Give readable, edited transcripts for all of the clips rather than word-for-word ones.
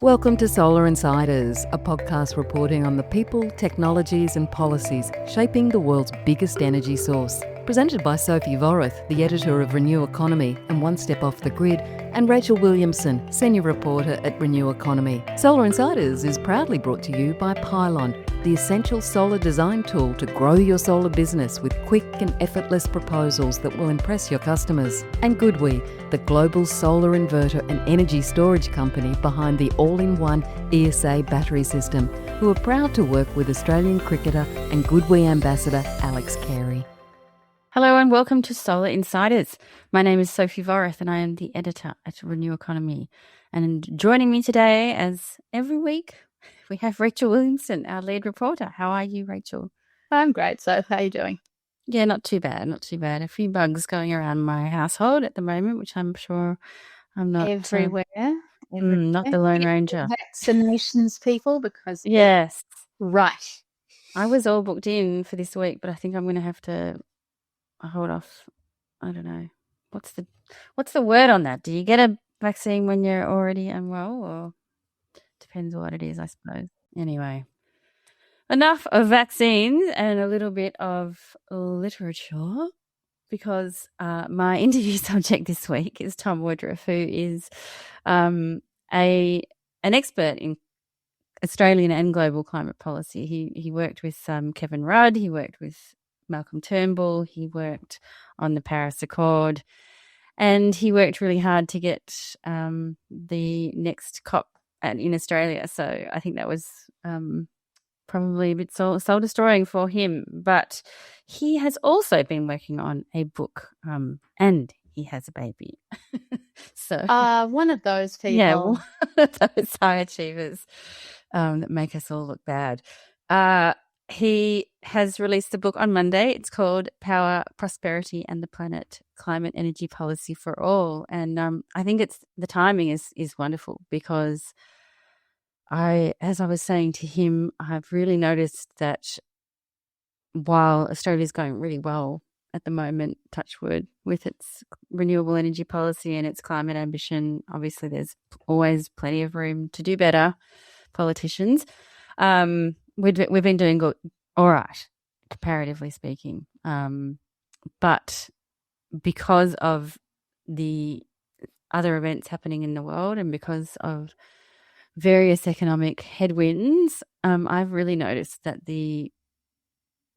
Welcome to Solar Insiders, a podcast reporting on the people, technologies and policies shaping the world's biggest energy source. Presented by Sophie Woodroofe, the editor of Renew Economy and One Step Off the Grid, and Rachel Williamson, senior reporter at Renew Economy. Solar Insiders is proudly brought to you by Pylon, the essential solar design tool to grow your solar business with quick and effortless proposals that will impress your customers. And Goodwe, the global solar inverter and energy storage company behind the all-in-one ESA battery system, who are proud to work with Australian cricketer and Goodwe ambassador Alex Carey. Hello and welcome to Solar Insiders. My name is Sophie Woodroofe and I am the editor at Renew Economy. And joining me today, as every week, we have Rachel Williamson, our lead reporter. How are you, Rachel? I'm great, Soph. How are you doing? Yeah, not too bad, not too bad. A few bugs going around my household at the moment, which I'm sure I'm not... Everywhere. Not the Lone Ranger. Vaccinations, people, because... Yes. Right. I was all booked in for this week, but I think I'm going to have to hold off. I don't know. What's the word on that? Do you get a vaccine when you're already unwell, or depends what it is, I suppose. Anyway, enough of vaccines and a little bit of literature, because my interview subject this week is Thom Woodroofe, who is an expert in Australian and global climate policy. He worked with Kevin Rudd, he worked with Malcolm Turnbull, he worked on the Paris Accord, and he worked really hard to get the next COP in Australia. So I think that was probably a bit soul-destroying for him. But he has also been working on a book, and he has a baby. So one of those people. Yeah, one of those high achievers that make us all look bad. He has released a book on Monday. It's called Power, Prosperity and the Planet, Climate Energy Policy for All. And I think the timing is wonderful, because as I was saying to him, I've really noticed that while Australia's going really well at the moment, touch wood, with its renewable energy policy and its climate ambition, obviously there's always plenty of room to do better, politicians. We've been doing all right, comparatively speaking. But because of the other events happening in the world and because of various economic headwinds, I've really noticed that the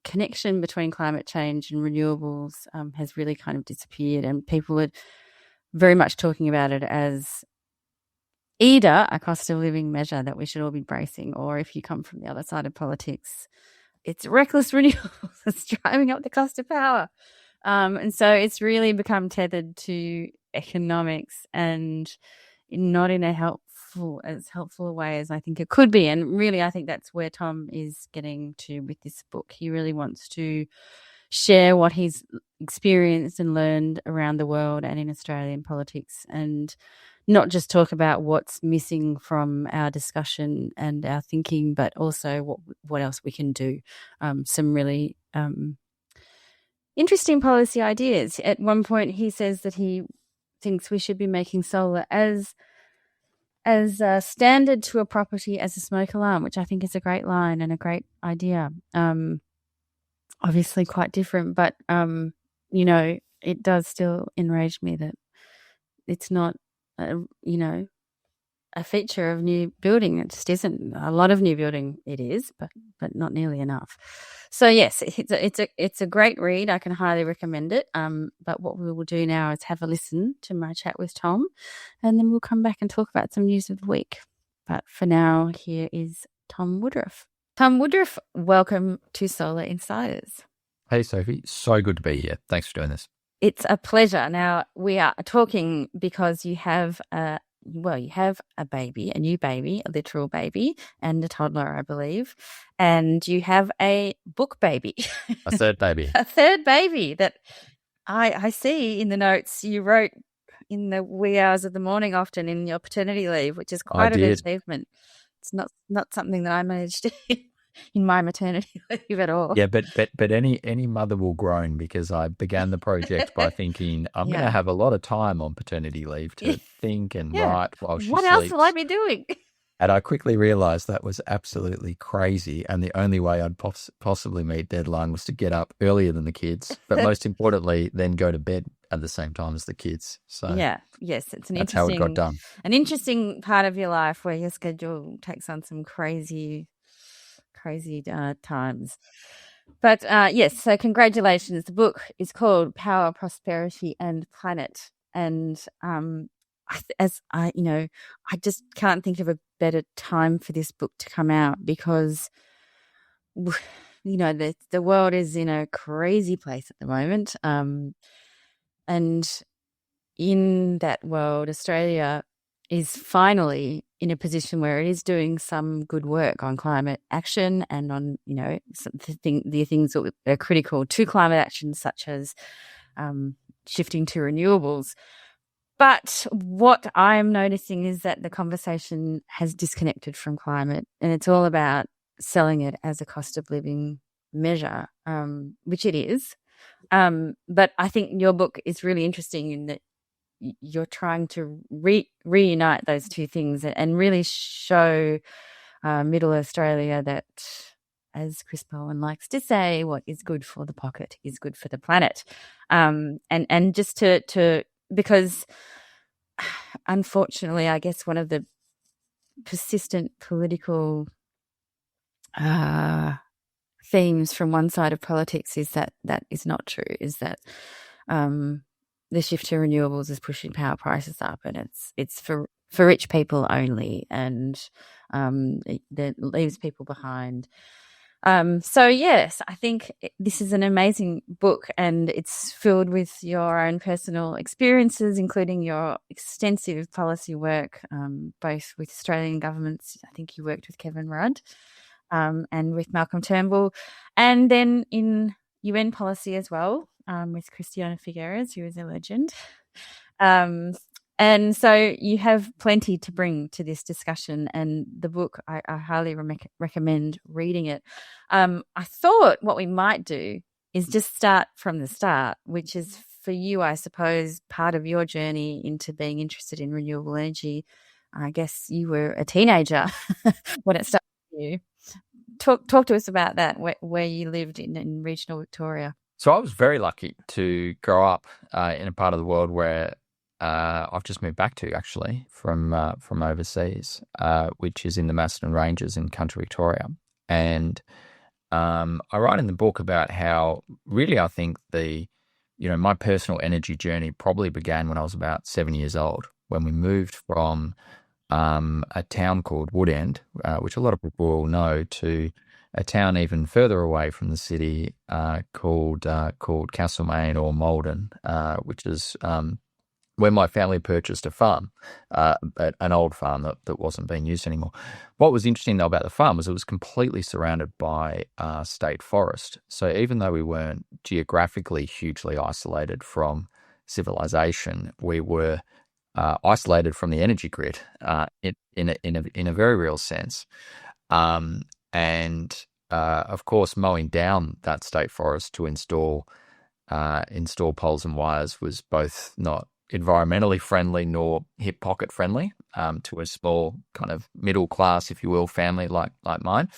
connection between climate change and renewables has really kind of disappeared, and people are very much talking about it as either a cost of living measure that we should all be bracing, or if you come from the other side of politics, it's reckless renewables that's driving up the cost of power. And so it's really become tethered to economics, and not in as helpful a way as I think it could be. And really, I think that's where Thom is getting to with this book. He really wants to share what he's experienced and learned around the world and in Australian politics, and not just talk about what's missing from our discussion and our thinking, but also what else we can do. Some really interesting policy ideas. At one point, he says that he thinks we should be making solar as standard to a property as a smoke alarm, which I think is a great line and a great idea. Obviously quite different, but, it does still enrage me that it's not, a feature of new building. It just isn't. A lot of new building it is, but not nearly enough. So yes, it's a great read. I can highly recommend it. But what we will do now is have a listen to my chat with Thom, and then we'll come back and talk about some news of the week. But for now, here is Thom Woodroofe. Thom Woodroofe, welcome to Solar Insiders. Hey Sophie, so good to be here. Thanks for doing this. It's a pleasure. Now, we are talking because you have a baby, a new baby, a literal baby, and a toddler, I believe. And you have a book baby. A third baby. A third baby that I see in the notes you wrote in the wee hours of the morning often in your paternity leave, which is quite an achievement. It's not something that I managed to in my maternity leave at all. Yeah, but any mother will groan, because I began the project by thinking I'm going to have a lot of time on paternity leave to think and write while she What sleeps. else will I be doing? And I quickly realized that was absolutely crazy. And the only way I'd possibly meet deadline was to get up earlier than the kids, but most importantly, then go to bed at the same time as the kids. So yes, it's that's how it got done. an interesting part of your life where your schedule takes on some crazy times. But yes, so congratulations. The book is called Power, Prosperity and Planet. And I just can't think of a better time for this book to come out because, the world is in a crazy place at the moment. And in that world, Australia is finally in a position where it is doing some good work on climate action and on, the things that are critical to climate action, such as shifting to renewables. But what I'm noticing is that the conversation has disconnected from climate, and it's all about selling it as a cost of living measure, which it is. But I think your book is really interesting in that you're trying to reunite those two things and really show Middle Australia that, as Chris Bowen likes to say, what is good for the pocket is good for the planet. And just to because unfortunately, I guess one of the persistent political themes from one side of politics is that is not true, is that the shift to renewables is pushing power prices up, and it's for rich people only, and that leaves people behind. So yes, I think this is an amazing book, and it's filled with your own personal experiences, including your extensive policy work, both with Australian governments. I think you worked with Kevin Rudd, and with Malcolm Turnbull, and then in UN policy as well, with Christiana Figueres, who is a legend. And so you have plenty to bring to this discussion, and the book, I highly recommend reading it. I thought what we might do is just start from the start, which is for you, I suppose, part of your journey into being interested in renewable energy. I guess you were a teenager when it started for you. Talk to us about that, where you lived in regional Victoria. So I was very lucky to grow up in a part of the world where I've just moved back to, actually, from overseas, which is in the Macedon Ranges in country Victoria. And I write in the book about how really I think my personal energy journey probably began when I was about 7 years old, when we moved from a town called Woodend, which a lot of people will know, to a town even further away from the city called Castlemaine or Malden, which is where my family purchased a farm, but an old farm that wasn't being used anymore. What was interesting, though, about the farm was it was completely surrounded by state forest. So even though we weren't geographically hugely isolated from civilization, we were isolated from the energy grid in a very real sense. And of course, mowing down that state forest to install poles and wires was both not environmentally friendly nor hip pocket friendly to a small kind of middle class, if you will, family like mine.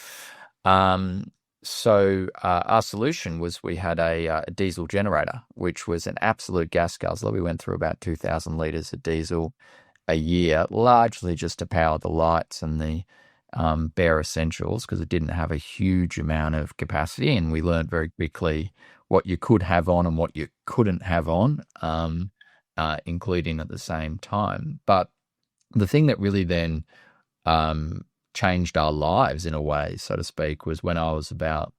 So our solution was we had a diesel generator, which was an absolute gas guzzler. We went through about 2,000 litres of diesel a year, largely just to power the lights and the bare essentials, because it didn't have a huge amount of capacity. And we learned very quickly what you could have on and what you couldn't have on, including at the same time. But the thing that really then changed our lives in a way, so to speak, was when I was about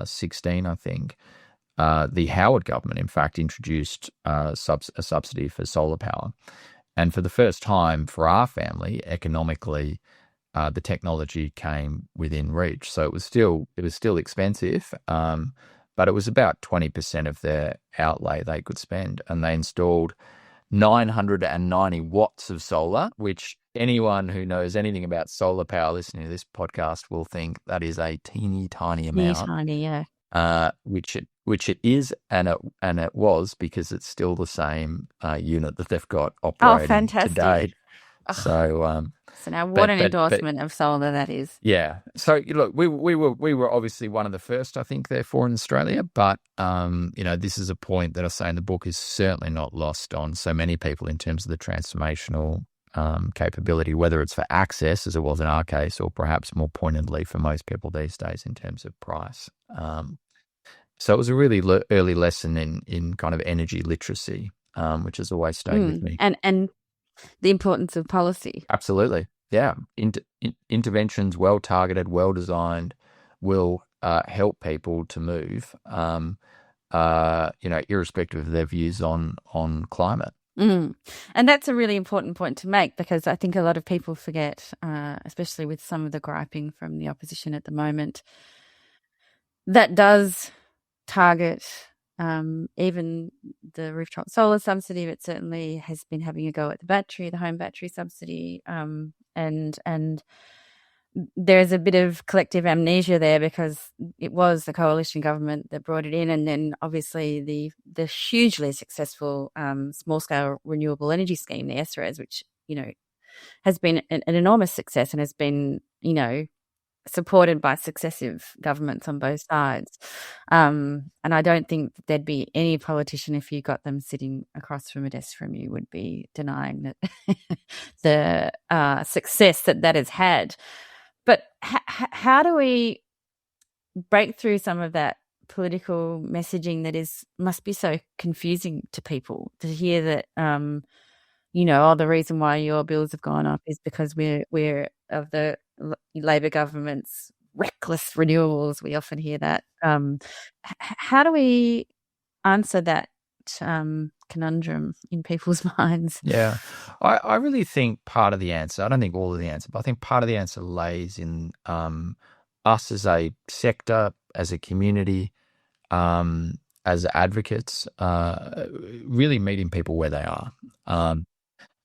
16, I think. The Howard government, in fact, introduced a subsidy for solar power. And for the first time for our family, economically, the technology came within reach. So it was still expensive, but it was about 20% of their outlay they could spend. And they installed 990 watts of solar, which anyone who knows anything about solar power listening to this podcast will think that is a teeny tiny amount. Tiny, yeah. Which it is, and it was, because it's still the same unit that they've got operating today. Oh, So So now, what an but endorsement of solar that is. yeah. So look, we were obviously one of the first, I think, therefore in Australia. But this is a point that I say in the book is certainly not lost on so many people in terms of the transformational capability, whether it's for access, as it was in our case, or perhaps more pointedly for most people these days in terms of price. So it was a really early lesson in kind of energy literacy, which has always stayed with me. And the importance of policy. Absolutely. Yeah. Interventions, well targeted, well designed, will help people to move, irrespective of their views on climate. And that's a really important point to make, because I think a lot of people forget, especially with some of the griping from the opposition at the moment, that does target even the rooftop solar subsidy, but certainly has been having a go at the home battery subsidy, and there's a bit of collective amnesia there, because it was the coalition government that brought it in, and then obviously the hugely successful small-scale renewable energy scheme, the SRES, which has been an enormous success and has been supported by successive governments on both sides. And I don't think there'd be any politician, if you got them sitting across from a desk from you, would be denying that the success that has had. But how do we break through some of that political messaging that must be so confusing to people, to hear that the reason why your bills have gone up is because we're of the Labor government's reckless renewables. We often hear that. How do we answer that conundrum in people's minds? Yeah, I really think part of the answer, I don't think all of the answer, but I think part of the answer lays in us as a sector, as a community, as advocates, really meeting people where they are.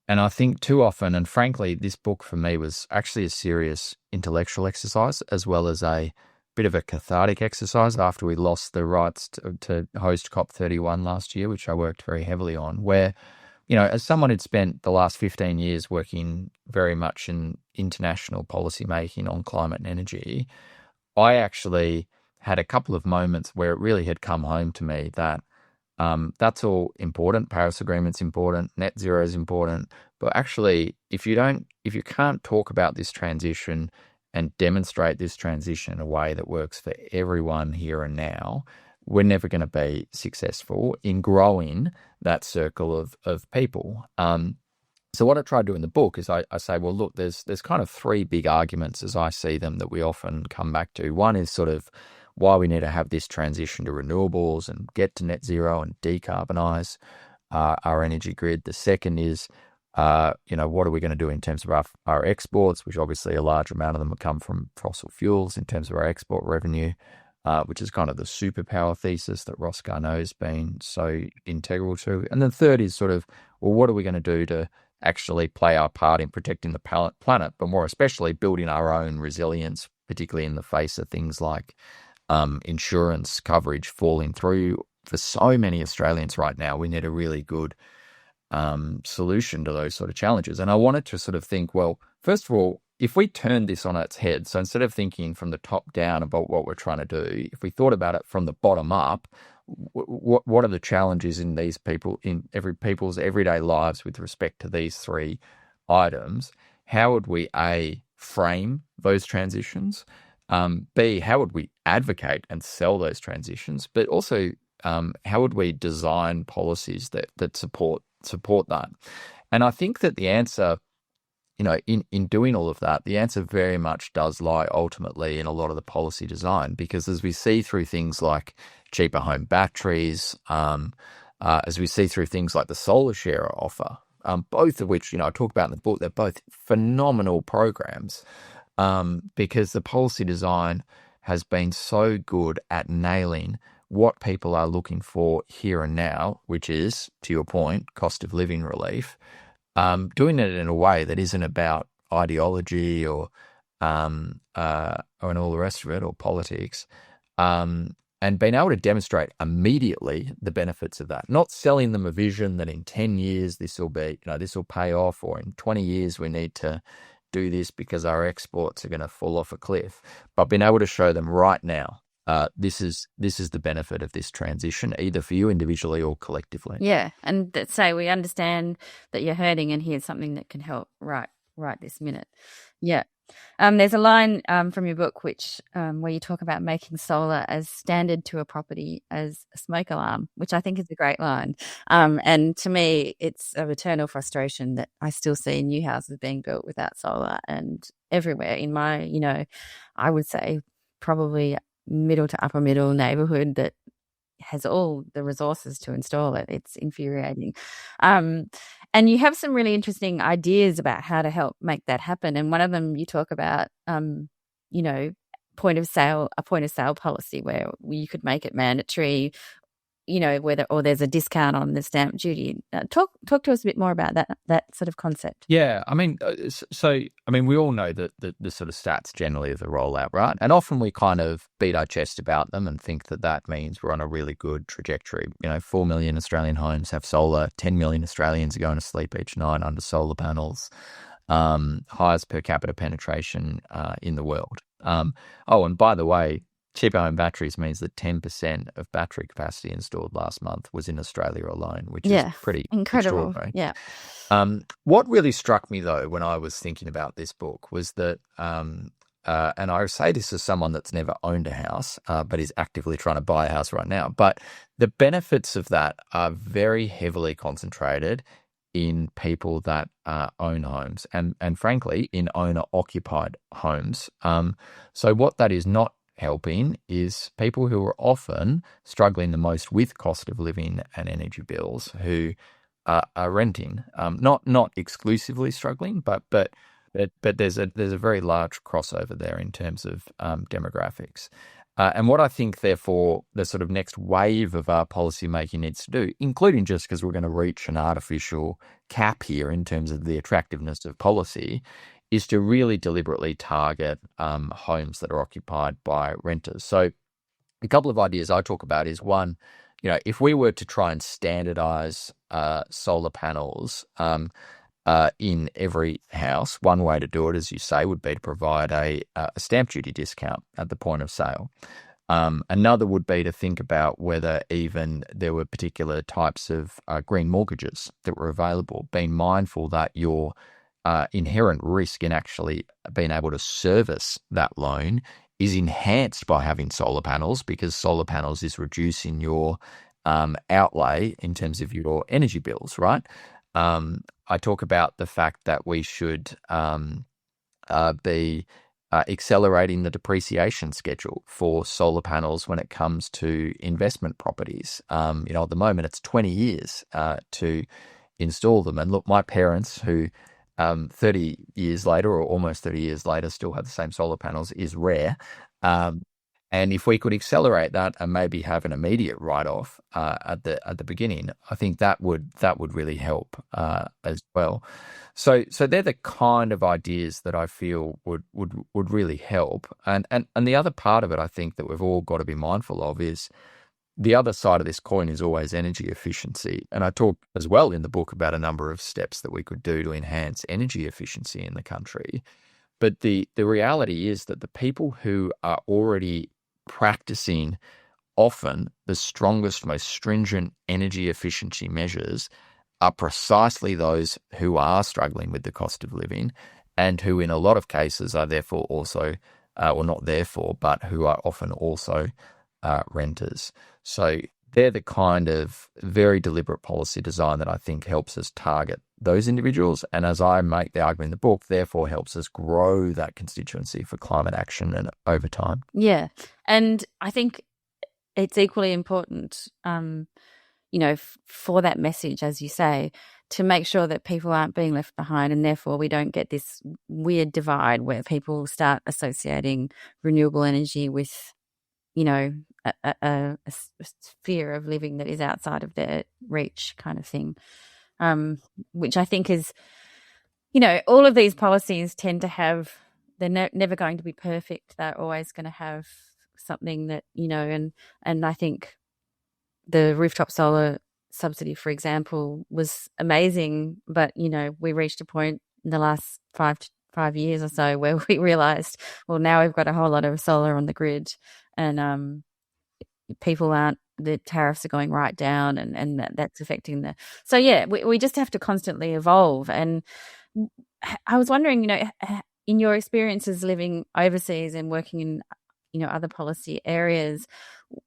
And I think too often, and frankly, this book for me was actually a serious intellectual exercise, as well as a bit of a cathartic exercise after we lost the rights to host COP31 last year, which I worked very heavily on, where, as someone who'd spent the last 15 years working very much in international policy making on climate and energy, I actually had a couple of moments where it really had come home to me that that's all important. Paris Agreement's important. Net zero is important. But actually, if you can't talk about this transition and demonstrate this transition in a way that works for everyone here and now, we're never going to be successful in growing that circle of people. So what I try to do in the book is I say, well, look, there's kind of three big arguments as I see them that we often come back to. One is sort of why we need to have this transition to renewables and get to net zero and decarbonize our energy grid. The second is, what are we going to do in terms of our exports, which obviously a large amount of them come from fossil fuels in terms of our export revenue, which is kind of the superpower thesis that Ross Garnaut's been so integral to. And the third is sort of, well, what are we going to do to actually play our part in protecting the planet, but more especially building our own resilience, particularly in the face of things like insurance coverage falling through for so many Australians right now. We need a really good solution to those sort of challenges. And I wanted to sort of think, well, first of all, if we turn this on its head, so instead of thinking from the top down about what we're trying to do, if we thought about it from the bottom up, what are the challenges in people's everyday lives with respect to these three items? How would we frame those transitions? B, how would we advocate and sell those transitions? But also, how would we design policies that support that? And I think that the answer, in doing all of that, the answer very much does lie ultimately in a lot of the policy design, because as we see through things like cheaper home batteries, as we see through things like the solar share offer, both of which, I talk about in the book, they're both phenomenal programs, because the policy design has been so good at nailing what people are looking for here and now, which is, to your point, cost of living relief, doing it in a way that isn't about ideology or and all the rest of it, or politics, and being able to demonstrate immediately the benefits of that, not selling them a vision that in 10 years this will pay off, or in 20 years we need to do this because our exports are going to fall off a cliff. But being able to show them right now, this is the benefit of this transition, either for you individually or collectively. Yeah, and say we understand that you're hurting, and here's something that can help right this minute. Yeah. There's a line from your book which where you talk about making solar as standard to a property as a smoke alarm, which I think is a great line. And to me, it's of eternal frustration that I still see new houses being built without solar, and everywhere in my, I would say probably middle to upper middle neighborhood that has all the resources to install it. It's infuriating. And you have some really interesting ideas about how to help make that happen. And one of them you talk about, a point of sale policy where you could make it mandatory, or there's a discount on the stamp duty. Talk to us a bit more about that sort of concept. Yeah, I mean, we all know that the sort of stats generally of the rollout, right? And often we kind of beat our chest about them and think that means we're on a really good trajectory. 4 million Australian homes have solar, 10 million Australians are going to sleep each night under solar panels, highest per capita penetration in the world. And by the way, cheap home batteries means that 10% of battery capacity installed last month was in Australia alone, which is pretty incredible. Extraordinary. Yeah. What really struck me, though, when I was thinking about this book was that, and I say this as someone that's never owned a house, but is actively trying to buy a house right now, but the benefits of that are very heavily concentrated in people that own homes and frankly, in owner-occupied homes. So what that is not helping is people who are often struggling the most with cost of living and energy bills, who are renting, not exclusively struggling, but there's a very large crossover there in terms of demographics. And what I think, therefore, the sort of next wave of our policy making needs to do, including just because we're going to reach an artificial cap here in terms of the attractiveness of policy, is to really deliberately target homes that are occupied by renters. So a couple of ideas I talk about is, one, if we were to try and standardize solar panels in every house, one way to do it, as you say, would be to provide a stamp duty discount at the point of sale. Another would be to think about whether even there were particular types of green mortgages that were available, being mindful that your inherent risk in actually being able to service that loan is enhanced by having solar panels, because solar panels is reducing your outlay in terms of your energy bills, right? I talk about the fact that we should be accelerating the depreciation schedule for solar panels when it comes to investment properties. At the moment, it's 20 years to install them. And look, my parents, who 30 years later, or almost 30 years later, still have the same solar panels, is rare. And if we could accelerate that and maybe have an immediate write-off at the beginning, I think that would really help as well. So they're the kind of ideas that I feel would really help. And the other part of it, I think, that we've all got to be mindful of is the other side of this coin is always energy efficiency. And I talk as well in the book about a number of steps that we could do to enhance energy efficiency in the country. But the reality is that the people who are already practicing often the strongest, most stringent energy efficiency measures are precisely those who are struggling with the cost of living, and who in a lot of cases are therefore also, or not therefore, but who are often also renters. So they're the kind of very deliberate policy design that I think helps us target those individuals. And as I make the argument in the book, therefore helps us grow that constituency for climate action and over time. Yeah. And I think it's equally important, for that message, as you say, to make sure that people aren't being left behind, and therefore we don't get this weird divide where people start associating renewable energy with a sphere of living that is outside of their reach, kind of thing, which I think is, all of these policies tend to have, they're never going to be perfect. They're always going to have something that, and I think the rooftop solar subsidy, for example, was amazing, but, we reached a point in the last 5 5 years or so, where we realized, well, now we've got a whole lot of solar on the grid, and the tariffs are going right down, and that's affecting so yeah, we just have to constantly evolve. And I was wondering, in your experiences living overseas and working in, other policy areas,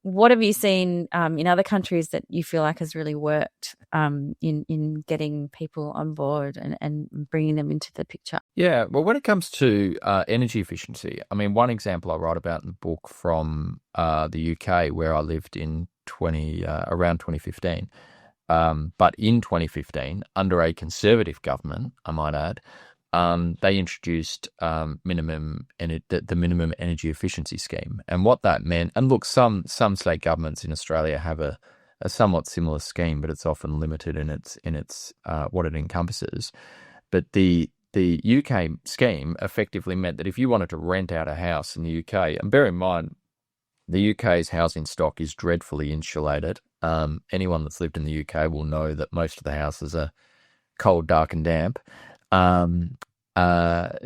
what have you seen in other countries that you feel like has really worked in getting people on board and bringing them into the picture? Yeah, well, when it comes to energy efficiency, I mean, one example I write about in the book from the UK, where I lived in around 2015. But in 2015, under a Conservative government, I might add, they introduced the minimum energy efficiency scheme. And what that meant, and look, some state governments in Australia have a somewhat similar scheme, but it's often limited in its what it encompasses. But the UK scheme effectively meant that if you wanted to rent out a house in the UK, and bear in mind, the UK's housing stock is dreadfully insulated. Anyone that's lived in the UK will know that most of the houses are cold, dark, and damp.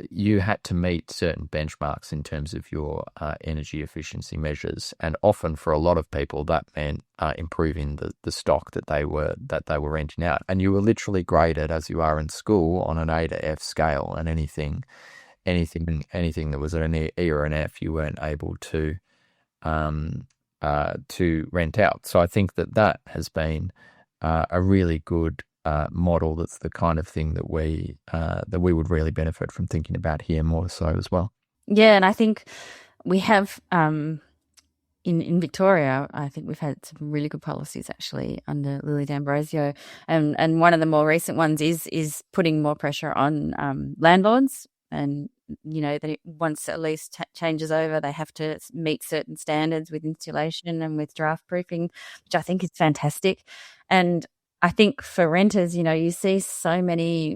You had to meet certain benchmarks in terms of your energy efficiency measures, and often for a lot of people that meant improving the stock that they were renting out. And you were literally graded, as you are in school, on an A to F scale, and anything that was an E or an F, you weren't able to rent out. So I think that has been a really good model. That's the kind of thing that we would really benefit from thinking about here more so as well. Yeah, and I think we have in Victoria, I think we've had some really good policies actually under Lily D'Ambrosio, and one of the more recent ones is putting more pressure on landlords. And that once a lease changes over, they have to meet certain standards with insulation and with draft proofing, which I think is fantastic. And I think for renters, you see so much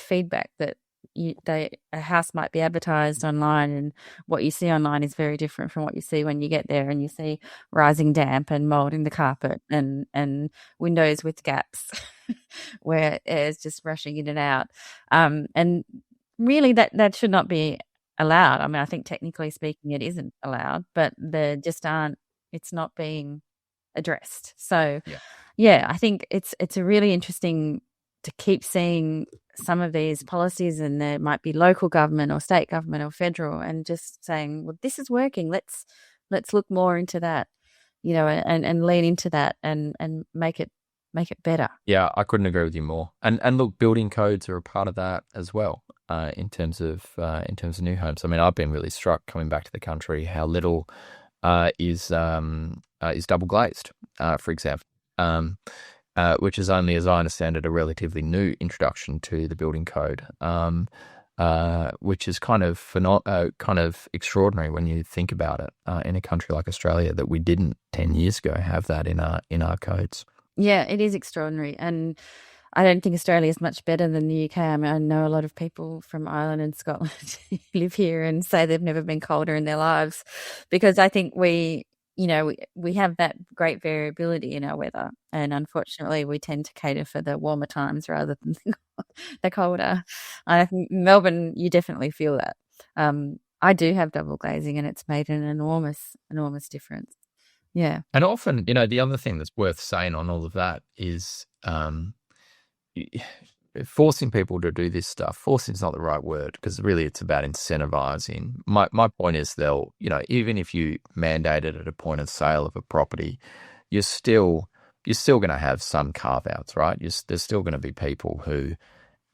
feedback that a house might be advertised online, and what you see online is very different from what you see when you get there, and you see rising damp and mold in the carpet and windows with gaps where air's just rushing in and out. And really that should not be allowed. I mean, I think technically speaking it isn't allowed, but it's not being addressed. So yeah, I think it's a really interesting to keep seeing some of these policies, and there might be local government or state government or federal, and just saying, well, this is working. Let's look more into that, and lean into that and make it better. Yeah, I couldn't agree with you more. And look, building codes are a part of that as well. In terms of new homes, I mean, I've been really struck coming back to the country how little is double glazed, for example. Which is only, as I understand it, a relatively new introduction to the building code, which is kind of extraordinary when you think about it. In a country like Australia, that we didn't 10 years ago have that in our codes. Yeah, it is extraordinary, and I don't think Australia is much better than the UK. I mean, I know a lot of people from Ireland and Scotland live here and say they've never been colder in their lives, because I think we have that great variability in our weather, and unfortunately we tend to cater for the warmer times rather than the colder. I think Melbourne, you definitely feel that. I do have double glazing, and it's made an enormous difference. Yeah. And often, the other thing that's worth saying on all of that is forcing people to do this stuff. Forcing is not the right word, because really it's about incentivizing. My point is, they'll, even if you mandate it at a point of sale of a property, you're still going to have some carve outs, right? There's still going to be people who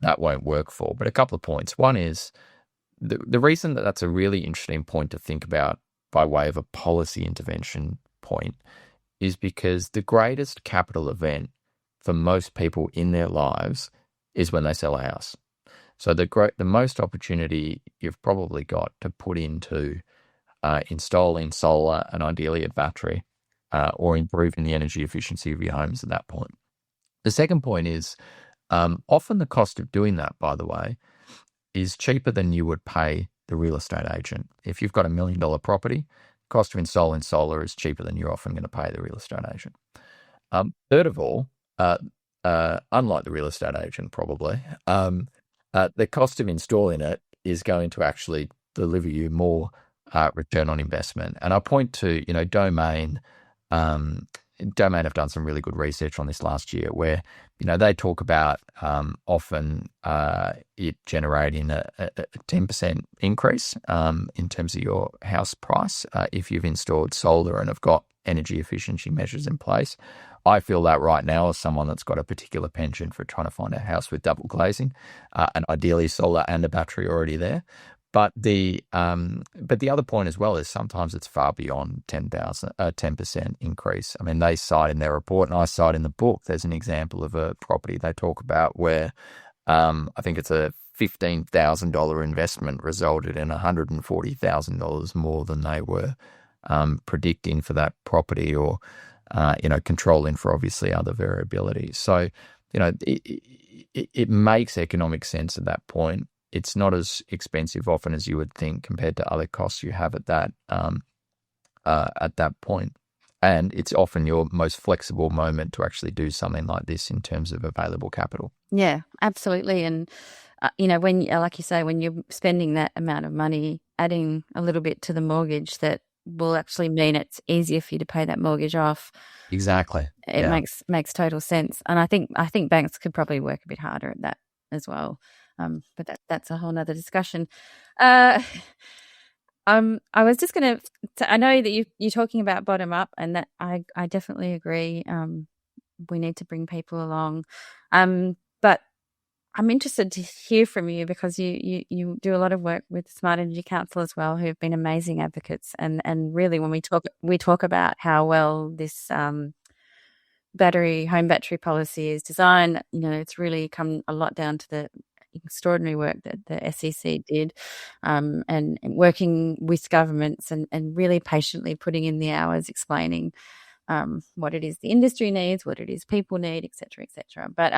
that won't work for. But a couple of points. One is the reason that's a really interesting point to think about by way of a policy intervention point is because the greatest capital event for most people in their lives is when they sell a house. So the most opportunity you've probably got to put into installing solar and ideally a battery, or improving the energy efficiency of your homes at that point. The second point is often the cost of doing that, by the way, is cheaper than you would pay the real estate agent. If you've got $1 million property, cost of installing solar is cheaper than you're often going to pay the real estate agent. Third of all, unlike the real estate agent, probably, the cost of installing it is going to actually deliver you more return on investment. And I point to, Domain. Domain have done some really good research on this last year where, they talk about often it generating a 10% increase in terms of your house price if you've installed solar and have got energy efficiency measures in place. I feel that right now as someone that's got a particular penchant for trying to find a house with double glazing and ideally solar and a battery already there. But the other point as well is sometimes it's far beyond 10% increase. I mean, they cite in their report, and I cite in the book, there's an example of a property they talk about where I think it's a $15,000 investment resulted in $140,000 more than they were predicting for that property, or controlling for obviously other variability. So, it makes economic sense at that point. It's not as expensive often as you would think compared to other costs you have at that point. And it's often your most flexible moment to actually do something like this in terms of available capital. Yeah, absolutely. And, when, like you say, when you're spending that amount of money, adding a little bit to the mortgage that will actually mean it's easier for you to pay that mortgage off. Exactly. It makes total sense. And I think banks could probably work a bit harder at that as well. But that's a whole nother discussion. I was just going to, I know that you're talking about bottom up, and that I definitely agree. We need to bring people along. But I'm interested to hear from you because you do a lot of work with Smart Energy Council as well, who have been amazing advocates. And really when we talk about how well this home battery policy is designed, it's really come a lot down to the extraordinary work that the SEC did, and working with governments and really patiently putting in the hours explaining what it is the industry needs, what it is people need, et cetera, et cetera. But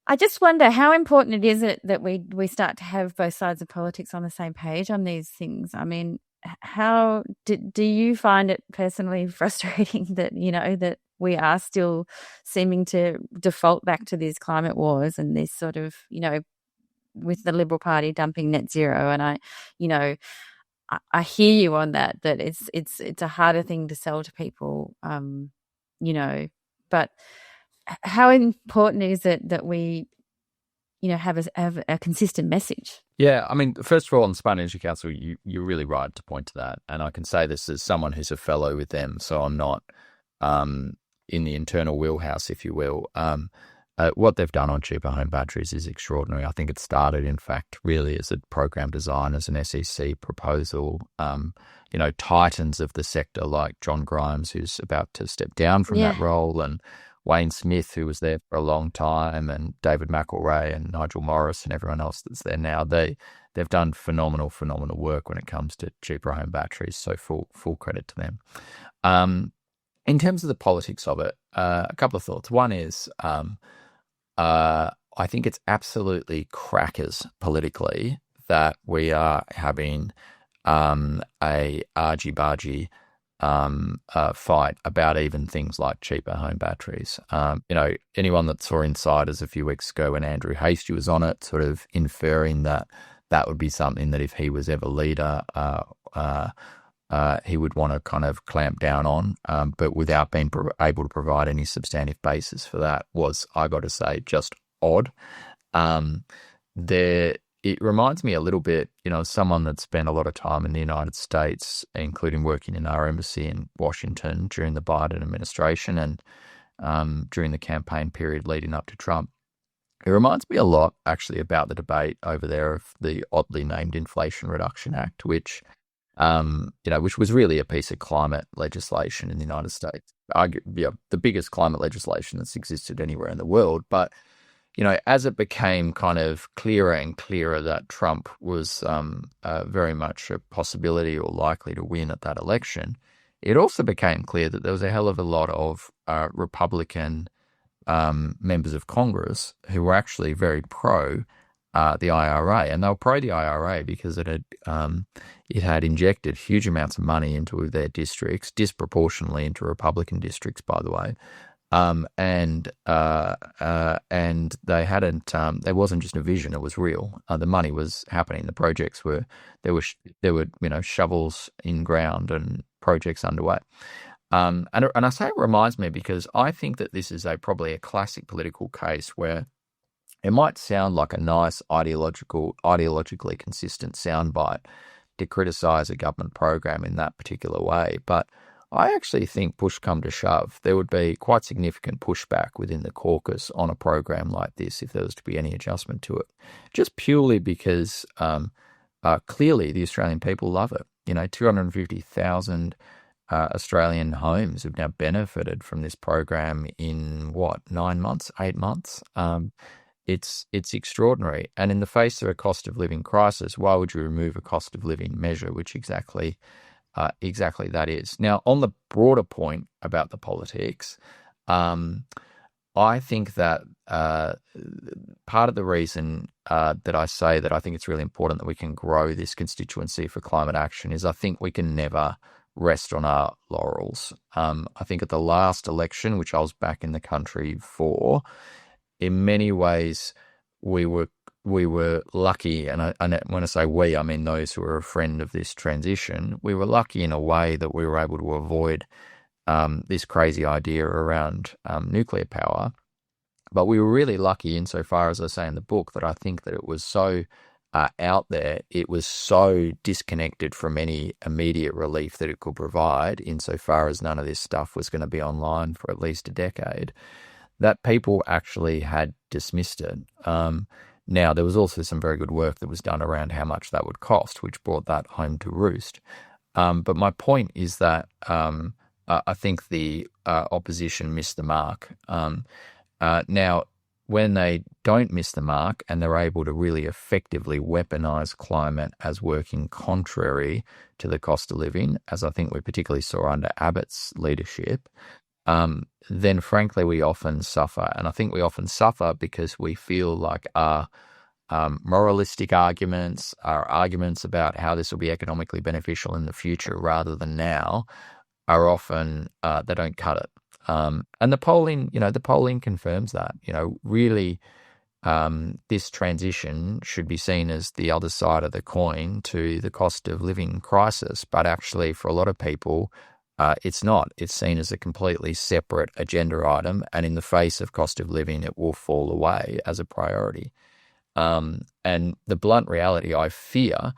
I just wonder how important it is that we start to have both sides of politics on the same page on these things. I mean, how do you find it personally frustrating that, that we are still seeming to default back to these climate wars and this sort of, with the Liberal Party dumping net zero? And I hear you on that it's a harder thing to sell to people, but how important is it that we, have a consistent message? Yeah, I mean, first of all, on the Smart Energy Council, you're really right to point to that. And I can say this as someone who's a fellow with them, so I'm not in the internal wheelhouse, if you will. What they've done on cheaper home batteries is extraordinary. I think it started, in fact, really as a program design, as an SEC proposal. Titans of the sector like John Grimes, who's about to step down from that role, and Wayne Smith, who was there for a long time, and David McElrea and Nigel Morris and everyone else that's there now. They've done phenomenal work when it comes to cheaper home batteries. So full credit to them. In terms of the politics of it, a couple of thoughts. One is I think it's absolutely crackers politically that we are having a argy-bargy fight about even things like cheaper home batteries. Anyone that saw Insiders a few weeks ago when Andrew Hastie was on it, sort of inferring that would be something that if he was ever leader, he would want to kind of clamp down on, but without being able to provide any substantive basis for that was, I got to say, just odd. It reminds me a little bit, someone that spent a lot of time in the United States, including working in our embassy in Washington during the Biden administration and during the campaign period leading up to Trump. It reminds me a lot, actually, about the debate over there of the oddly named Inflation Reduction Act, which was really a piece of climate legislation in the United States. The biggest climate legislation that's existed anywhere in the world. But as it became kind of clearer and clearer that Trump was very much a possibility or likely to win at that election, it also became clear that there was a hell of a lot of Republican members of Congress who were actually very pro the IRA, and they were pro the IRA because it had injected huge amounts of money into their districts, disproportionately into Republican districts, by the way. And they hadn't. There wasn't just a vision; it was real. The money was happening. The projects were there were shovels in ground and projects underway. And I say it reminds me because I think that this is probably a classic political case where it might sound like a nice ideologically consistent soundbite to criticise a government program in that particular way, but I actually think, push come to shove, there would be quite significant pushback within the caucus on a program like this if there was to be any adjustment to it, just purely because clearly the Australian people love it. 250,000 Australian homes have now benefited from this program in 9 months, 8 months. It's extraordinary. And in the face of a cost of living crisis, why would you remove a cost of living measure, which exactly that is? Now, on the broader point about the politics, I think that part of the reason that I say that I think it's really important that we can grow this constituency for climate action is I think we can never rest on our laurels. I think at the last election, which I was back in the country for, in many ways we were lucky, and when I say we, I mean those who are a friend of this transition. We were lucky in a way that we were able to avoid this crazy idea around nuclear power. But we were really lucky insofar, as I say in the book, that I think that it was so out there, it was so disconnected from any immediate relief that it could provide, insofar as none of this stuff was going to be online for at least a decade, that people actually had dismissed it. Now, there was also some very good work that was done around how much that would cost, which brought that home to roost. But my point is that I think the opposition missed the mark. Now, when they don't miss the mark and they're able to really effectively weaponise climate as working contrary to the cost of living, as I think we particularly saw under Abbott's leadership, then frankly we often suffer. And I think we often suffer because we feel like our moralistic arguments, our arguments about how this will be economically beneficial in the future rather than now, are often they don't cut it. And the polling confirms that. Really, this transition should be seen as the other side of the coin to the cost of living crisis. But actually, for a lot of people, it's not. It's seen as a completely separate agenda item. And in the face of cost of living, it will fall away as a priority. And the blunt reality, I fear,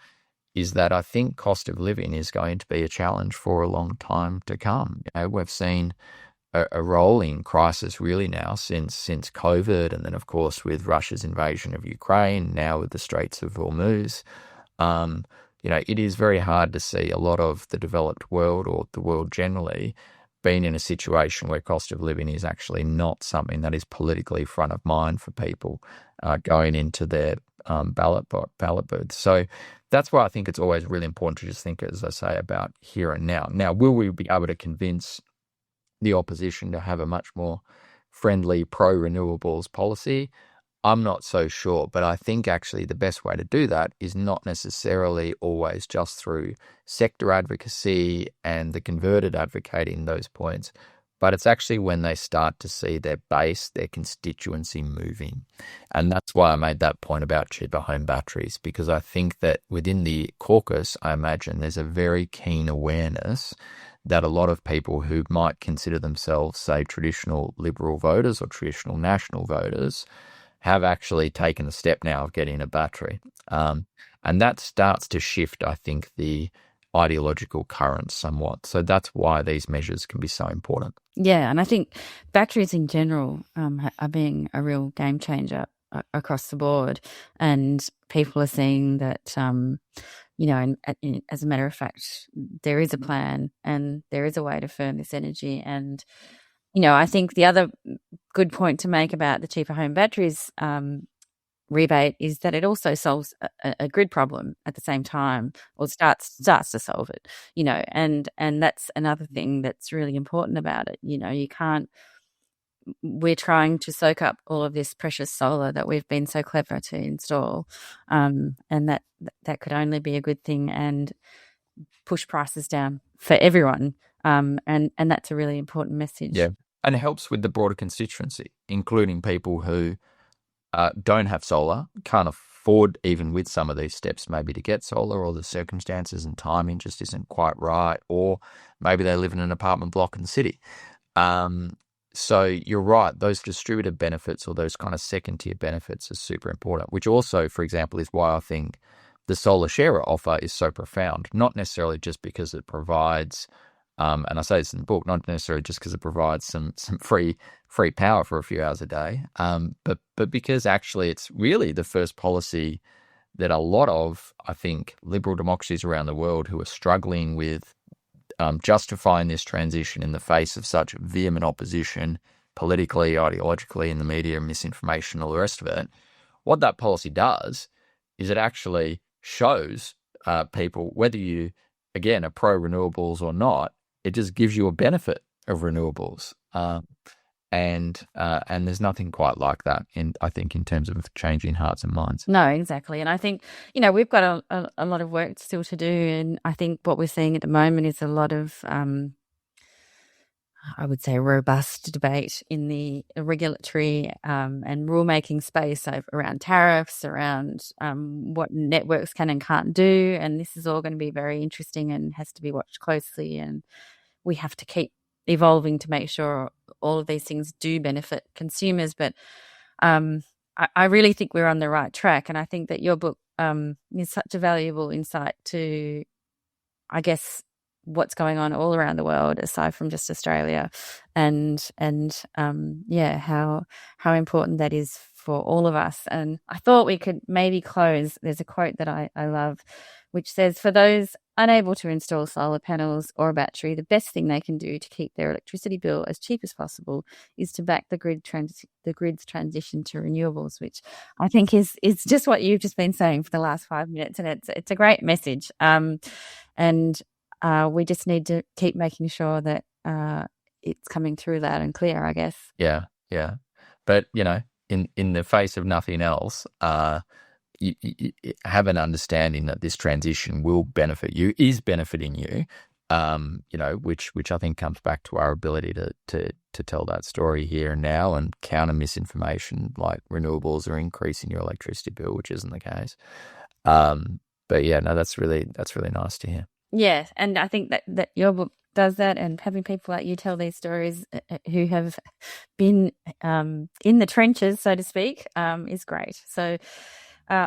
is that I think cost of living is going to be a challenge for a long time to come. We've seen a rolling crisis really now since COVID, and then of course with Russia's invasion of Ukraine, now with the Straits of Hormuz. It is very hard to see a lot of the developed world, or the world generally, being in a situation where cost of living is actually not something that is politically front of mind for people going into their ballot booths. So that's why I think it's always really important to just think, as I say, about here and now. Now, will we be able to convince the opposition to have a much more friendly pro-renewables policy? I'm not so sure, but I think actually the best way to do that is not necessarily always just through sector advocacy and the converted advocating those points, but it's actually when they start to see their base, their constituency moving. And that's why I made that point about cheaper home batteries, because I think that within the caucus, I imagine there's a very keen awareness that a lot of people who might consider themselves, say, traditional Liberal voters or traditional National voters have actually taken the step now of getting a battery. And that starts to shift, I think, the ideological currents somewhat. So that's why these measures can be so important. Yeah, and I think batteries in general are being a real game changer across the board. And people are seeing that, and as a matter of fact, there is a plan and there is a way to firm this energy. And, I think the other good point to make about the cheaper home batteries rebate is that it also solves a grid problem at the same time, or starts to solve it, and that's another thing that's really important about it. You can't, we're trying to soak up all of this precious solar that we've been so clever to install, and that could only be a good thing and push prices down for everyone. And that's a really important message. Yeah. and helps with the broader constituency, including people who don't have solar, can't afford even with some of these steps maybe to get solar, or the circumstances and timing just isn't quite right, or maybe they live in an apartment block in the city. So you're right, those distributed benefits or those kind of second-tier benefits are super important, which also, for example, is why I think the solar sharer offer is so profound, not necessarily just because it provides, and I say this in the book, not necessarily just because it provides some free power for a few hours a day, but because actually it's really the first policy that a lot of, I think, liberal democracies around the world who are struggling with justifying this transition in the face of such vehement opposition, politically, ideologically, in the media, misinformation, all the rest of it, what that policy does is it actually shows people, whether you, again, are pro-renewables or not, it just gives you a benefit of renewables. And there's nothing quite like that, I think, in terms of changing hearts and minds. No, exactly. And I think, we've got a lot of work still to do. And I think what we're seeing at the moment is a lot of, I would say, robust debate in the regulatory and rulemaking space around tariffs, around what networks can and can't do. And this is all going to be very interesting and has to be watched closely. And we have to keep evolving to make sure all of these things do benefit consumers. But I really think we're on the right track. And I think that your book is such a valuable insight to, I guess, what's going on all around the world aside from just Australia, and how important that is for all of us. And I thought we could maybe close. There's a quote that I love, which says, "For those unable to install solar panels or a battery, the best thing they can do to keep their electricity bill as cheap as possible is to back the grid's transition to renewables," which I think is just what you've just been saying for the last 5 minutes, and it's a great message. We just need to keep making sure that it's coming through loud and clear, I guess. Yeah. But, in the face of nothing else, you have an understanding that this transition will benefit you, is benefiting you, which I think comes back to our ability to tell that story here and now and counter misinformation like renewables are increasing your electricity bill, which isn't the case. But yeah, no, that's really nice to hear. Yeah, and I think that your book does that, and having people like you tell these stories who have been in the trenches, so to speak, is great. So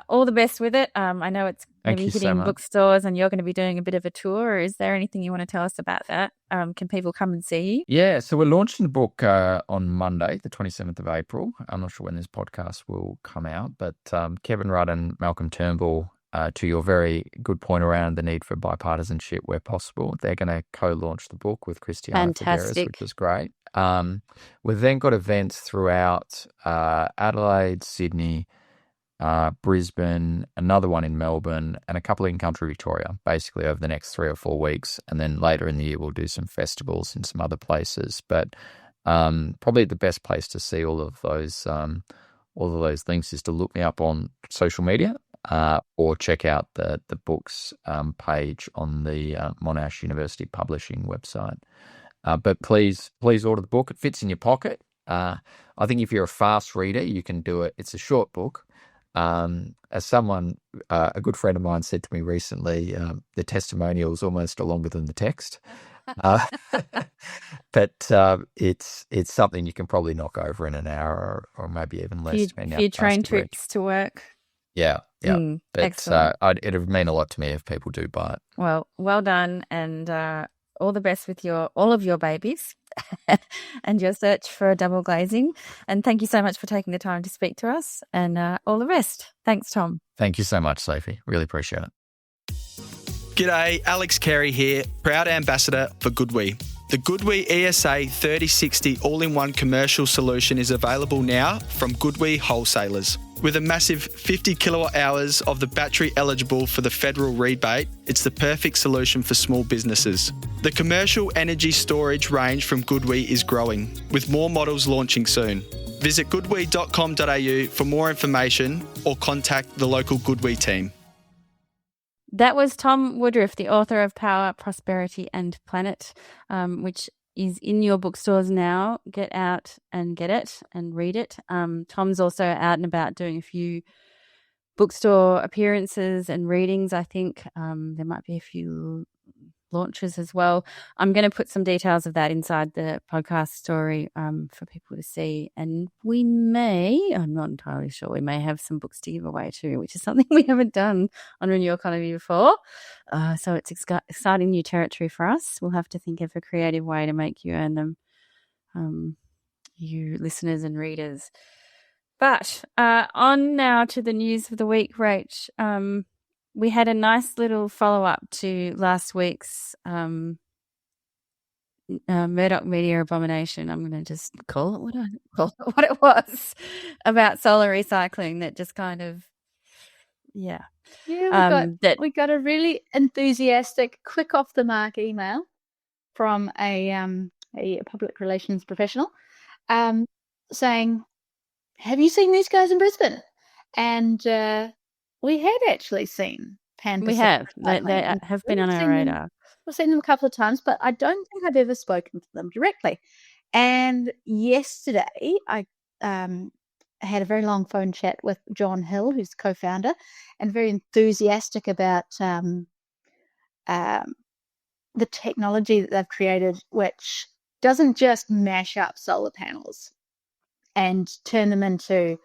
all the best with it. I know it's going to be hitting bookstores and you're going to be doing a bit of a tour. Is there anything you want to tell us about that? Can people come and see you? Yeah, so we're launching the book on Monday, the 27th of April. I'm not sure when this podcast will come out, but Kevin Rudd and Malcolm Turnbull, to your very good point around the need for bipartisanship where possible, they're going to co-launch the book with Christiana Figueres, which is great. We've then got events throughout Adelaide, Sydney, Brisbane, another one in Melbourne, and a couple in country Victoria, basically over the next 3 or 4 weeks. And then later in the year, we'll do some festivals in some other places. But probably the best place to see all of those links is to look me up on social media. Or check out the books page on the Monash University Publishing website. But please order the book. It fits in your pocket. I think if you're a fast reader, you can do it. It's a short book. As someone, a good friend of mine said to me recently, the testimonial is almost longer than the text. But it's something you can probably knock over in an hour or maybe even less. Few train trips to work. Yeah. But it'd mean a lot to me if people do buy it. Well done, and all the best with all of your babies and your search for a double glazing. And thank you so much for taking the time to speak to us, and all the best. Thanks, Tom. Thank you so much, Sophie. Really appreciate it. G'day, Alex Carey here, proud ambassador for GoodWe. The GoodWe ESA 3060 all-in-one commercial solution is available now from GoodWe wholesalers. With a massive 50 kilowatt hours of the battery eligible for the federal rebate, it's the perfect solution for small businesses. The commercial energy storage range from GoodWe is growing, with more models launching soon. Visit goodwe.com.au for more information or contact the local GoodWe team. That was Thom Woodroofe, the author of Power, Prosperity and Planet, which is in your bookstores now. Get out and get it and read it. Tom's also out and about doing a few bookstore appearances and readings. I think there might be a few launches as well. I'm going to put some details of that inside the podcast story for people to see. And we may, I'm not entirely sure, we may have some books to give away too, which is something we haven't done on Renew Economy before. So it's exciting new territory for us. We'll have to think of a creative way to make you earn them, you listeners and readers. But on now to the news of the week, Rach. We had a nice little follow-up to last week's Murdoch Media abomination. I'm going to just call it what it was, about solar recycling that just kind of, Yeah, we got a really enthusiastic, quick off the mark email from a public relations professional saying, "Have you seen these guys in Brisbane?" And we had actually seen Pan we Pacific. they have been on our radar. We've seen them a couple of times, but I don't think I've ever spoken to them directly. And yesterday, I had a very long phone chat with John Hill, who's the co-founder, and very enthusiastic about the technology that they've created, which doesn't just mash up solar panels and turn them into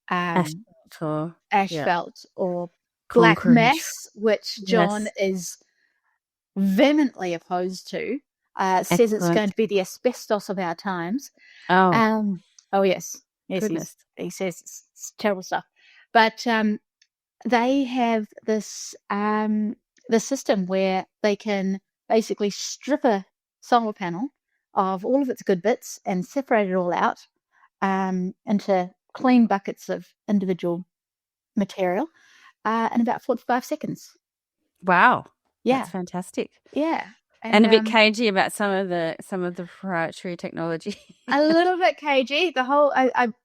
asphalt or black concrete mass, which John is vehemently opposed to. Says it's going to be the asbestos of our times. Yes, he says it's terrible stuff. But they have this the system where they can basically strip a solar panel of all of its good bits and separate it all out into clean buckets of individual material in about 45 seconds. Wow. Yeah. That's fantastic. Yeah. And a bit cagey about some of the proprietary technology. A little bit cagey. The whole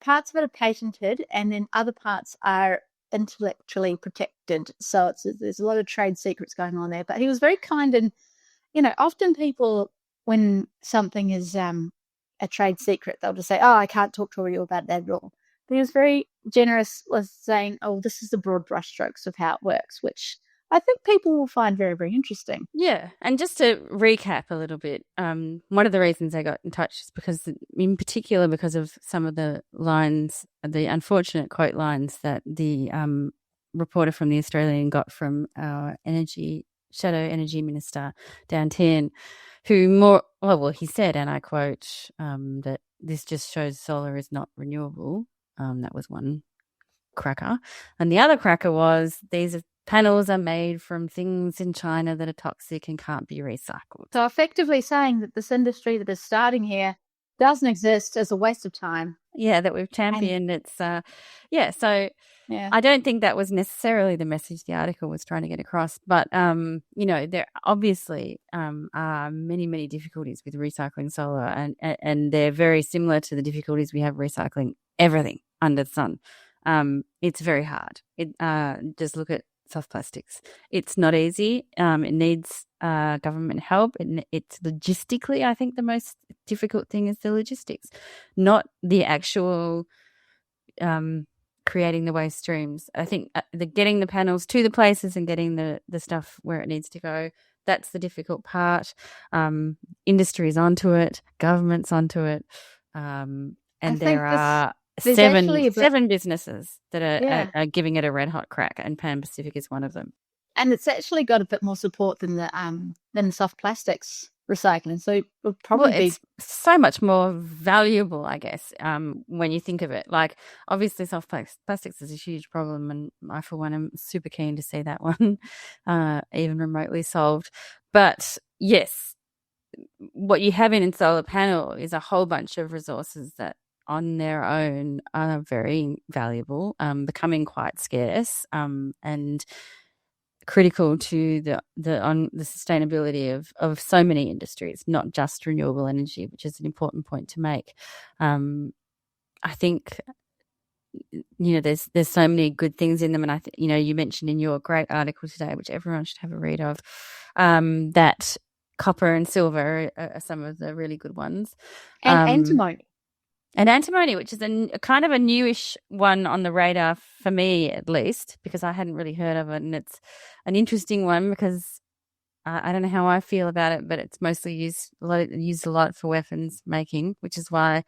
parts of it are patented, and then other parts are intellectually protected. So there's a lot of trade secrets going on there. But he was very kind, and often people, when something is a trade secret, they'll just say, "Oh, I can't talk to you about that at all." But he was very generous with saying, "Oh, this is the broad brushstrokes of how it works," which I think people will find very, very interesting. Yeah. And just to recap a little bit, one of the reasons I got in touch is because of some of the lines, the unfortunate quote lines that the reporter from The Australian got from our Shadow Energy Minister, Dan Tehan, who he said, and I quote, that this just shows solar is not renewable. That was one cracker. And the other cracker was these panels are made from things in China that are toxic and can't be recycled. So effectively saying that this industry that is starting here doesn't exist as a waste of time. Yeah, that we've championed. I don't think that was necessarily the message the article was trying to get across. But, there obviously are many, many difficulties with recycling solar, and they're very similar to the difficulties we have recycling everything under the sun. It's very hard. Just look at soft plastics. It's not easy. It needs government help. It's logistically, I think the most difficult thing is the logistics, not the actual creating the waste streams. I think getting the panels to the places and getting the stuff where it needs to go, that's the difficult part. Industry's onto it, government's onto it, and there are seven businesses that are giving it a red hot crack, and Pan Pacific is one of them. And it's actually got a bit more support than the soft plastics recycling. So it would probably be it's so much more valuable, I guess, when you think of it. Like, obviously, soft plastics is a huge problem, and I, for one, am super keen to see that one even remotely solved. But yes, what you have in solar panel is a whole bunch of resources that on their own are very valuable, becoming quite scarce, and critical to the sustainability of so many industries, not just renewable energy, which is an important point to make. I think there's so many good things in them, and you mentioned in your great article today, which everyone should have a read of, that copper and silver are some of the really good ones. And antimony. And antimony, which is a kind of a newish one on the radar for me, at least, because I hadn't really heard of it. And it's an interesting one because I don't know how I feel about it, but it's mostly used a lot for weapons making, which is why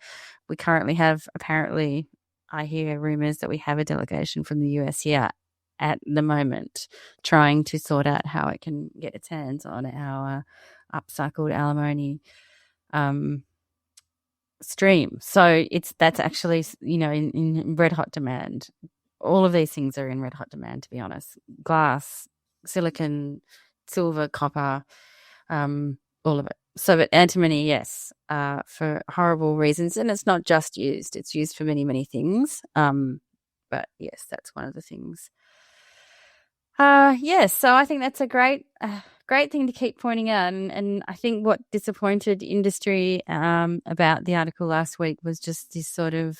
we currently have, apparently, I hear rumors that we have a delegation from the US here at the moment trying to sort out how it can get its hands on our upcycled alimony stream. So that's actually, in red hot demand. All of these things are in red hot demand, to be honest. Glass, silicon, silver, copper, all of it. So, but antimony, yes, for horrible reasons. And it's not just used. It's used for many, many things. But yes, that's one of the things. Yes, so I think that's a great thing to keep pointing out. And I think what disappointed industry about the article last week was just this sort of,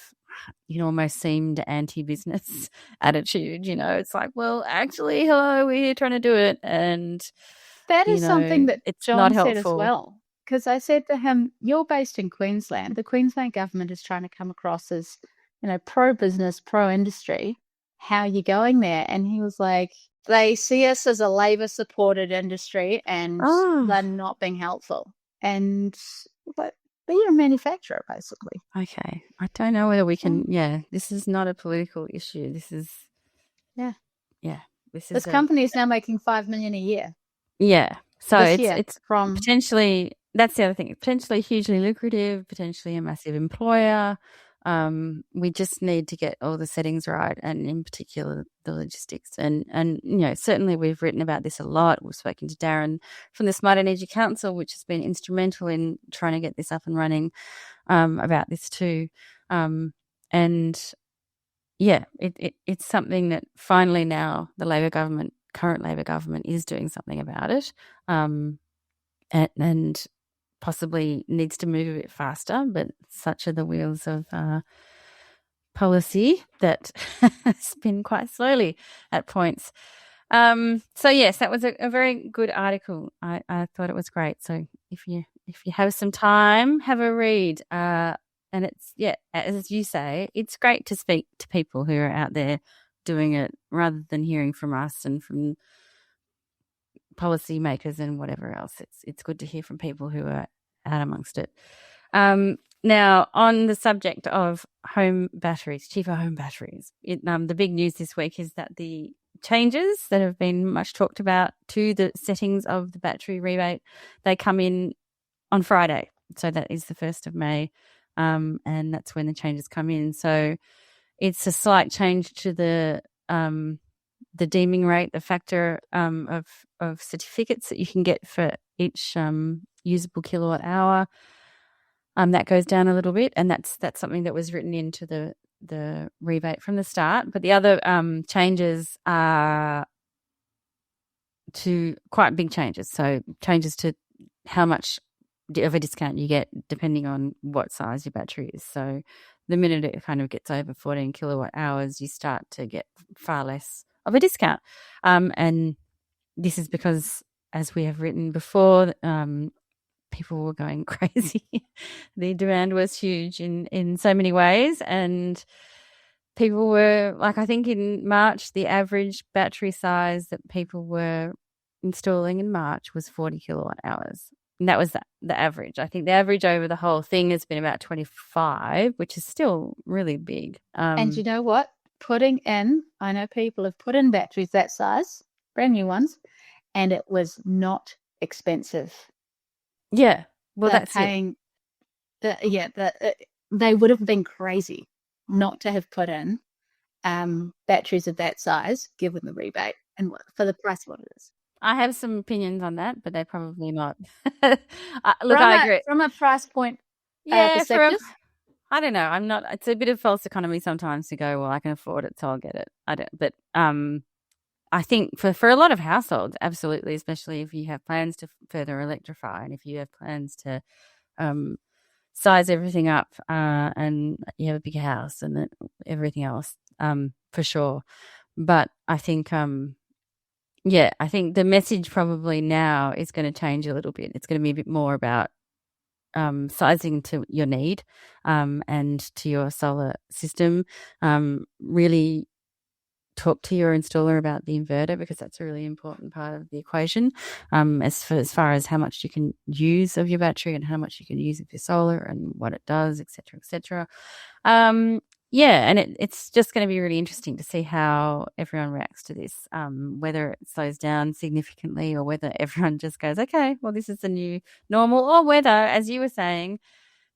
almost seemed anti-business attitude. It's like, well, actually, hello, we're here trying to do it. And that is something that John said as helpful. Well. Because I said to him, you're based in Queensland. The Queensland government is trying to come across as, pro-business, pro-industry. How are you going there? And he was like, they see us as a Labor-supported industry and they're not being helpful. But you're a manufacturer, basically. Okay. I don't know whether we can, this is not a political issue. This is, this company is now making $5 million a year. Yeah. So it's from potentially, that's the other thing, potentially hugely lucrative, potentially a massive employer. We just need to get all the settings right, and in particular the logistics. And certainly we've written about this a lot. We've spoken to Darren from the Smart Energy Council, which has been instrumental in trying to get this up and running, about this too. It's something that finally now the current Labor government is doing something about it, and possibly needs to move a bit faster, but such are the wheels of policy that spin quite slowly at points. So yes, that was a very good article. I thought it was great. So if you have some time, have a read. And it's, as you say, it's great to speak to people who are out there doing it rather than hearing from us and from policymakers and whatever else. It's good to hear from people who are out amongst it. Now, on the subject of home batteries, cheaper home batteries, the big news this week is that the changes that have been much talked about to the settings of the battery rebate, they come in on Friday. So that is the 1st of May, and that's when the changes come in. So it's a slight change to the deeming rate, the factor of certificates that you can get for each usable kilowatt hour. That goes down a little bit, and that's something that was written into the rebate from the start. But the other changes are to quite big changes. So changes to how much of a discount you get depending on what size your battery is. So the minute it kind of gets over 14 kilowatt hours, you start to get far less of a discount. And this is because, as we have written before, people were going crazy. The demand was huge in so many ways, and people were like, I think in March, the average battery size that people were installing in March was 40 kilowatt hours. And that was the average. I think the average over the whole thing has been about 25, which is still really big. And you know what? I know people have put in batteries that size, brand new ones, and it was not expensive. Yeah. Well, they're that's paying. They would have been crazy not to have put in batteries of that size, given the rebate and for the price what it is. I have some opinions on that, but they're probably not. I agree. From a price point perspective. I don't know. It's a bit of false economy sometimes to go, well, I can afford it, so I'll get it. I don't. But I think for a lot of households, absolutely, especially if you have plans to further electrify and if you have plans to size everything up and you have a big house and everything else, for sure. But I think, Yeah, I think the message probably now is going to change a little bit. It's going to be a bit more about sizing to your need and to your solar system. Really talk to your installer about the inverter, because that's a really important part of the equation as far as how much you can use of your battery and how much you can use of your solar and what it does, et cetera, et cetera. Yeah, and it's just going to be really interesting to see how everyone reacts to this, whether it slows down significantly or whether everyone just goes, okay, well, this is the new normal, or whether, as you were saying,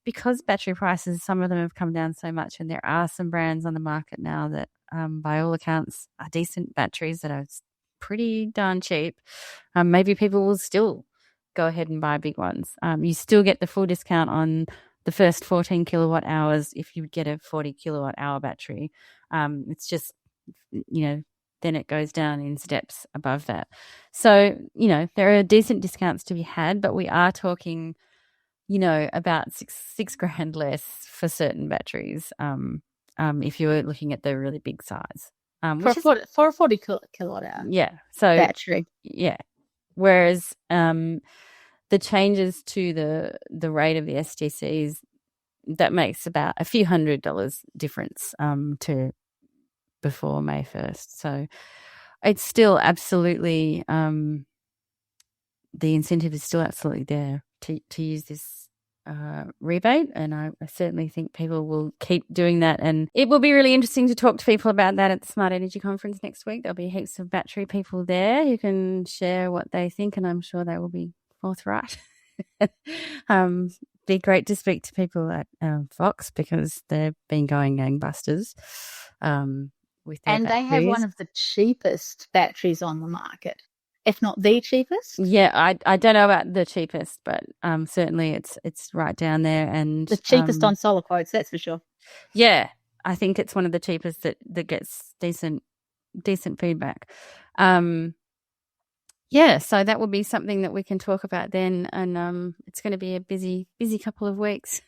because battery prices, some of them have come down so much, and there are some brands on the market now that, by all accounts, are decent batteries that are pretty darn cheap. Maybe people will still go ahead and buy big ones. You still get the full discount on the first 14 kilowatt hours if you get a 40 kilowatt hour battery. It's just, then it goes down in steps above that. So, there are decent discounts to be had, but we are talking, about six grand less for certain batteries. If you were looking at the really big size. For a 40 kilowatt hour battery. Yeah. Whereas the changes to the rate of the STCs, that makes about a few $100 difference to before May 1st. So it's still absolutely, the incentive is still absolutely there to use this rebate, and I certainly think people will keep doing that, and it will be really interesting to talk to people about that at the Smart Energy Conference next week. There'll be heaps of battery people there who can share what they think, and I'm sure they will be forthright. Be great to speak to people at Fox, because they've been going gangbusters with their and batteries. They have one of the cheapest batteries on the market, if not the cheapest. Yeah, I don't know about the cheapest, but certainly it's right down there, and the cheapest on Solar Quotes, that's for sure. Yeah, I think it's one of the cheapest that gets decent feedback. Yeah, so that will be something that we can talk about then, and it's going to be a busy couple of weeks.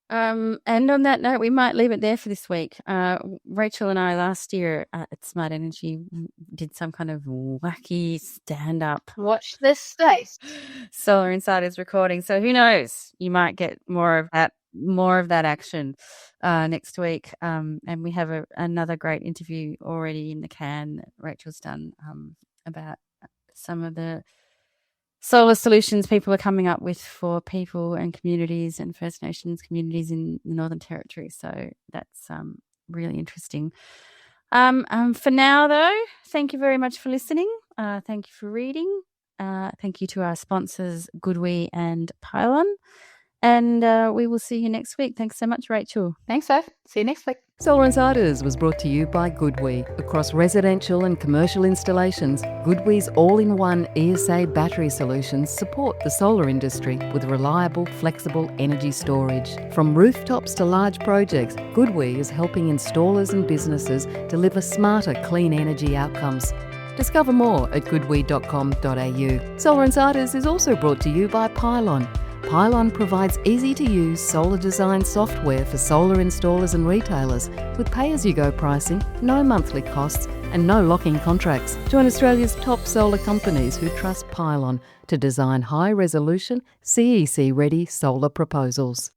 And on that note, we might leave it there for this week. Rachel and I last year at Smart Energy did some kind of wacky stand-up. Watch this space. Solar Insiders recording. So who knows? You might get more of that action next week. And we have another great interview already in the can that Rachel's done about some of the solar solutions people are coming up with for people and communities and First Nations communities in the Northern Territory. So that's really interesting. For now, though, thank you very much for listening. Thank you for reading. Thank you to our sponsors, GoodWe and Pylon. And we will see you next week. Thanks so much, Rachel. Thanks, Soph. See you next week. Solar Insiders was brought to you by GoodWe. Across residential and commercial installations, GoodWe's all-in-one ESA battery solutions support the solar industry with reliable, flexible energy storage. From rooftops to large projects, GoodWe is helping installers and businesses deliver smarter, clean energy outcomes. Discover more at goodwe.com.au. Solar Insiders is also brought to you by Pylon. Pylon provides easy-to-use solar design software for solar installers and retailers with pay-as-you-go pricing, no monthly costs and no lock-in contracts. Join Australia's top solar companies who trust Pylon to design high-resolution, CEC-ready solar proposals.